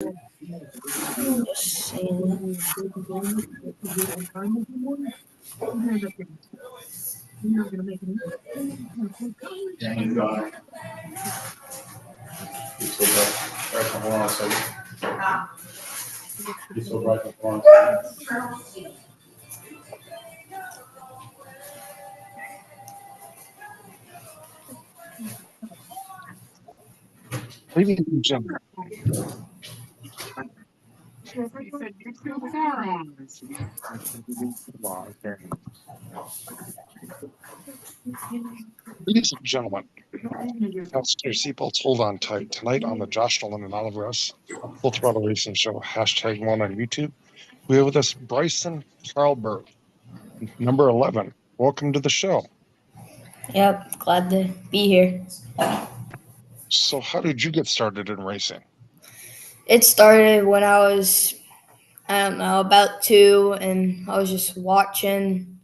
Just saying. He's so bright. Bryson, hold on a second. He's so bright. Hold on a second. Ladies and gentlemen, ladies and gentlemen, fasten your seatbelts, hold on tight. Tonight on the Josh Nolan and Oliver S. Full Throttle Racing Show, #1 on YouTube, we have with us Bryson Carlbert, number 11. Welcome to the show. Yep, glad to be here. So how did you get started in racing? It started when I was, I don't know, about 2, and I was just watching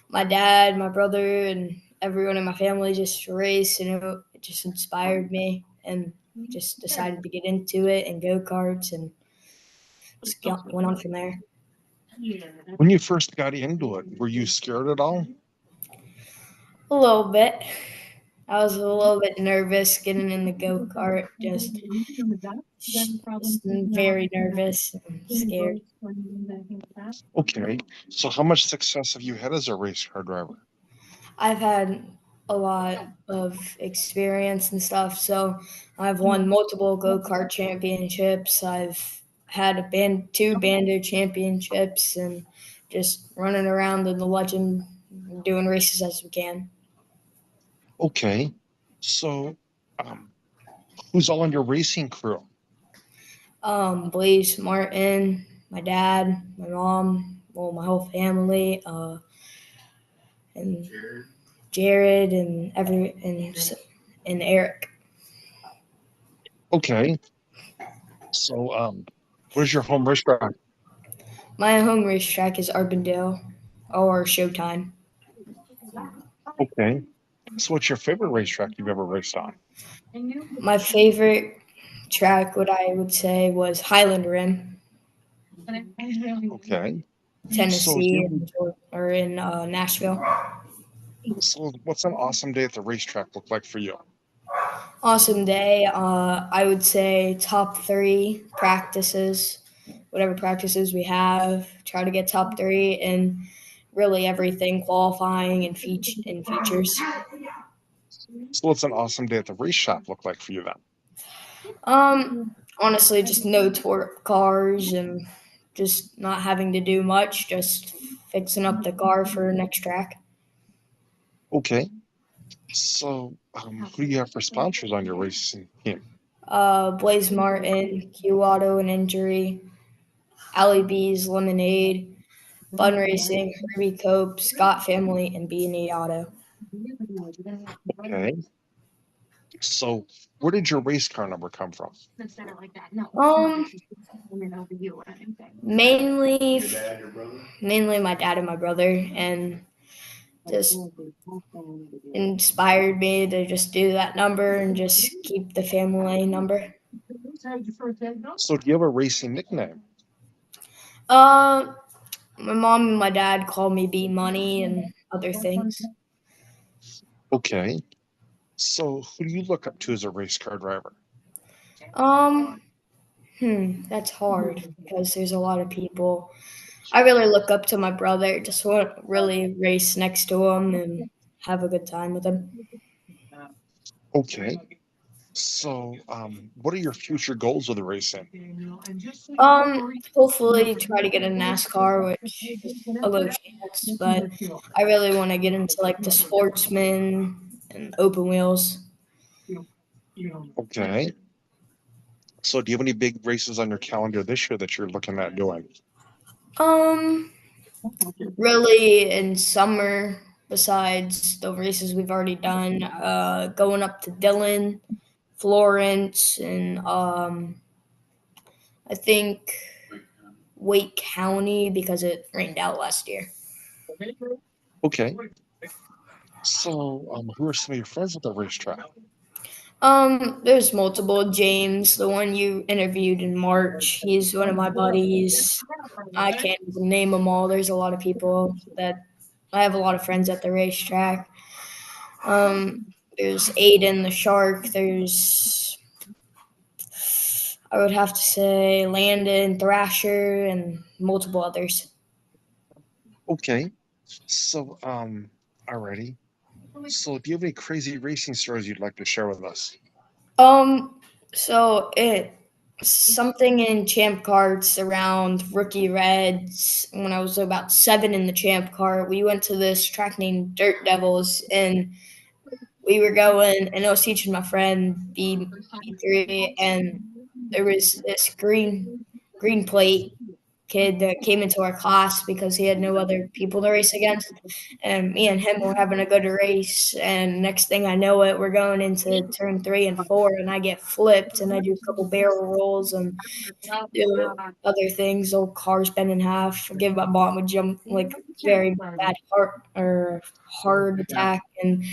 my dad, my brother, and everyone in my family just race, and it just inspired me, and just decided to get into it and go-karts, and just went on from there. When you first got into it, were you scared at all? A little bit. I was a little bit nervous getting in the go-kart, just very nervous and scared. Okay, so how much success have you had as a race car driver? I've had a lot of experience and stuff, so I've won multiple go-kart championships. I've had two Bando championships, and just running around in the legend, doing races as we can. Okay, so who's all on your racing crew? Blaze, Martin, my dad, my mom, well, my whole family, and Jared, and and Eric. Okay, so where's your home racetrack? My home racetrack is Arbondale or Showtime. Okay, so what's your favorite racetrack you've ever raced on? My favorite track, what I would say, was Highland Rim, Okay, so Tennessee, or in Nashville. so what's an awesome day at the racetrack look like for you? Awesome day. I would say top 3 practices, whatever practices we have. Try to get top 3 and really everything, qualifying and features. So what's an awesome day at the race shop look like for you then? Honestly, just no torque cars and just not having to do much, just fixing up the car for next track. Okay, so who do you have for sponsors on your racing team? Blaze Martin, Q Auto and Injury, Allie B's Lemonade, Fun Racing, Herbie Cope, Scott Family, and B&E Auto. Okay, so where did your race car number come from? Mainly, Your dad, your brother? mainly my dad and my brother, and just inspired me to just do that number and just keep the family number. So do you have a racing nickname? Uh, my mom and my dad call me B Money and other things. Okay, so who do you look up to as a race car driver? Um, that's hard because there's a lot of people. I really look up to my brother. Just want to really race next to him and have a good time with him. Okay, so what are your future goals with the racing? Hopefully try to get a NASCAR, which is a low chance, but I really want to get into like the sportsman and open wheels. Okay, so do you have any big races on your calendar this year that you're looking at doing? Um, Really in summer, besides the races we've already done, going up to Dillon, Florence, and I think Wake County because it rained out last year. Okay, so who are some of your friends at the racetrack? There's multiple. James, the one you interviewed in March, he's one of my buddies. I can't even name them all. There's a lot of people that I have a lot of friends at the racetrack. Um, there's Aiden the Shark. There's I would have to say Landon Thrasher and multiple others. Okay. So, alrighty. So, do you have any crazy racing stories you'd like to share with us? Um, so it something in champ carts around rookie reds when I was about 7 in the champ cart. We went to this track named Dirt Devils and we were going and I was teaching my friend B3 and there was this green plate kid that came into our class because he had no other people to race against. And me and him were having a good race. And next thing I know it, we're going into turn 3 and 4, and I get flipped and I do a couple barrel rolls and do other things. Old cars bend in half. I give my mom a jump like very bad heart attack, and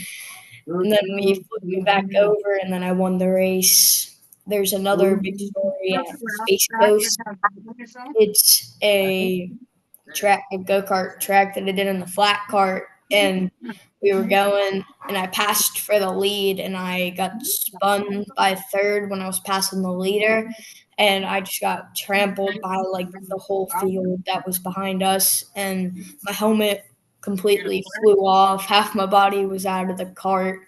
then he flipped me back over, and then I won the race. There's another big story at Space Coast. It's a go kart track that I did in the flat cart, and we were going, and I passed for the lead, and I got spun by third when I was passing the leader, and I just got trampled by like the whole field that was behind us, and my helmet completely flew off. Half my body was out of the cart.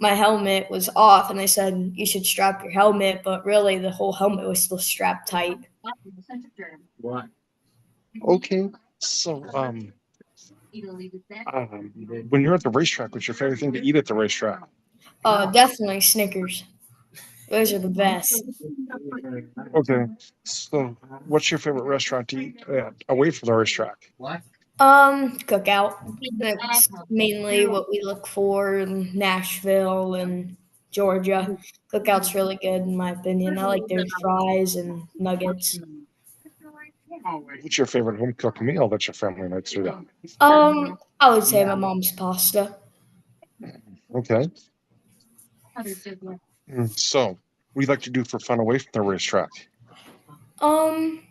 My helmet was off, and they said you should strap your helmet, but really the whole helmet was still strapped tight. Okay. So, when you're at the racetrack, what's your favorite thing to eat at the racetrack? Definitely Snickers. Those are the best. Okay. So, what's your favorite restaurant to eat away from the racetrack? Cookout. That's mainly what we look for in Nashville and Georgia. Cookout's really good in my opinion. I like their fries and nuggets. What's your favorite home cooked meal that your family makes for you? I would say my mom's pasta. Okay. So, what do you like to do for fun away from the racetrack? Um,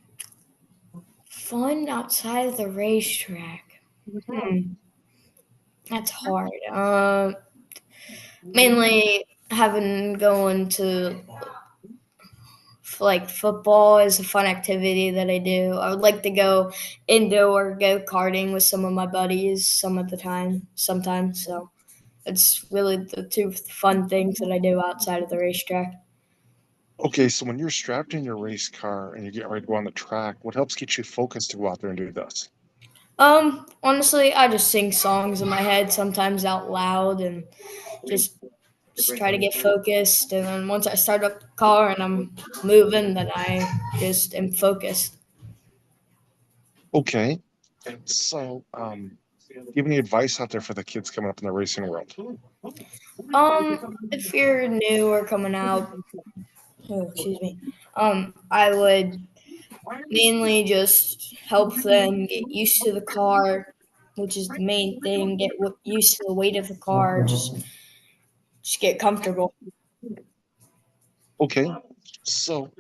fun outside of the racetrack. Hmm, that's hard. Mainly having going to like football is a fun activity that I do. I would like to go indoor go karting with some of my buddies some of the time, sometimes. So it's really the two fun things that I do outside of the racetrack. Okay, so when you're strapped in your race car and you get ready to go on the track, what helps get you focused to go out there and do this? Honestly, I just sing songs in my head sometimes out loud and just just try to get focused. And then once I start up the car and I'm moving, then I just am focused. Okay, so do you have any advice out there for the kids coming up in the racing world? If you're new or coming out, oh, excuse me, I would mainly just help them get used to the car, which is the main thing. Get used to the weight of the car. Just get comfortable. Okay, so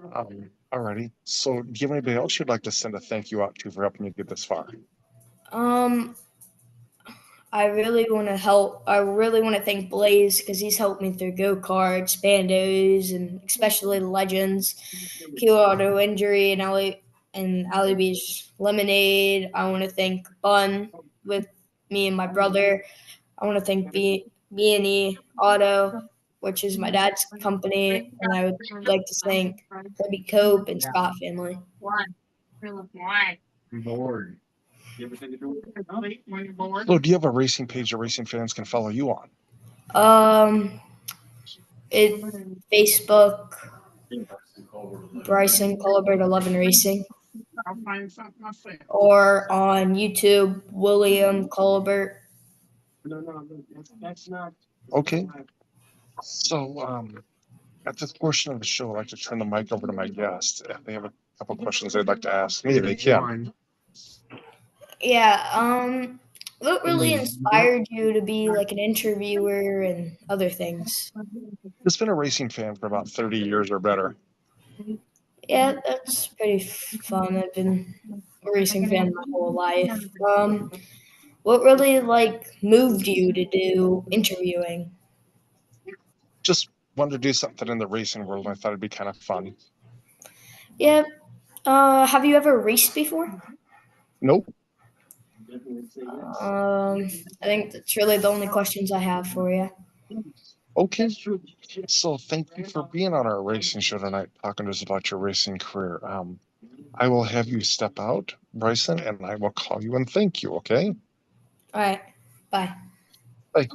alrighty. So do you have anybody else you'd like to send a thank you out to for helping you get this far? Um, I really want to help. I really want to thank Blaze because he's helped me through go karts, bandos, and especially legends, Kilo Auto Injury, and Ali Beach Lemonade. I want to thank Bun with me and my brother. I want to thank B&E Auto, which is my dad's company, and I would like to thank Herbie Cope and Scott family. So do you have a racing page that racing fans can follow you on? Um, it Facebook Bryson Carlbert 11 Racing, or on YouTube William Carlbert. Okay, so at this portion of the show, I'd like to turn the mic over to my guest. If they have a couple questions they'd like to ask me, they can. Yeah. What really inspired you to be like an interviewer and other things? Just been a racing fan for about 30 years or better. Yeah, that's pretty fun. I've been a racing fan my whole life. What really like moved you to do interviewing? Just wanted to do something in the racing world, and I thought it'd be kind of fun. Yeah. Have you ever raced before? Nope. I think that's really the only questions I have for you. Okay. So thank you for being on our racing show tonight, talking to us about your racing career. I will have you step out, Bryson, and I will call you and thank you. Okay. All right. Bye. Bye.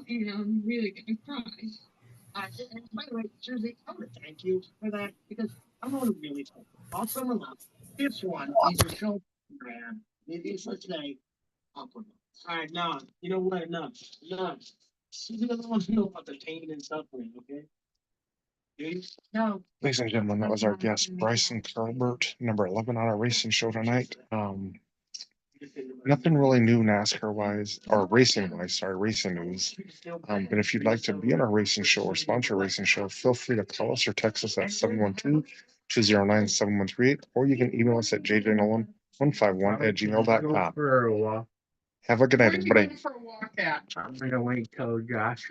Ladies and gentlemen, that was our guest, Bryson Carlbert, number 11 on our racing show tonight. Nothing really new NASCAR wise or racing wise, sorry, racing news. But if you'd like to be on our racing show or sponsor a racing show, feel free to call us or text us at 712-209-7138, or you can email us at jjnolan151@gmail.com. Have a good night, everybody. I'm gonna wait till Josh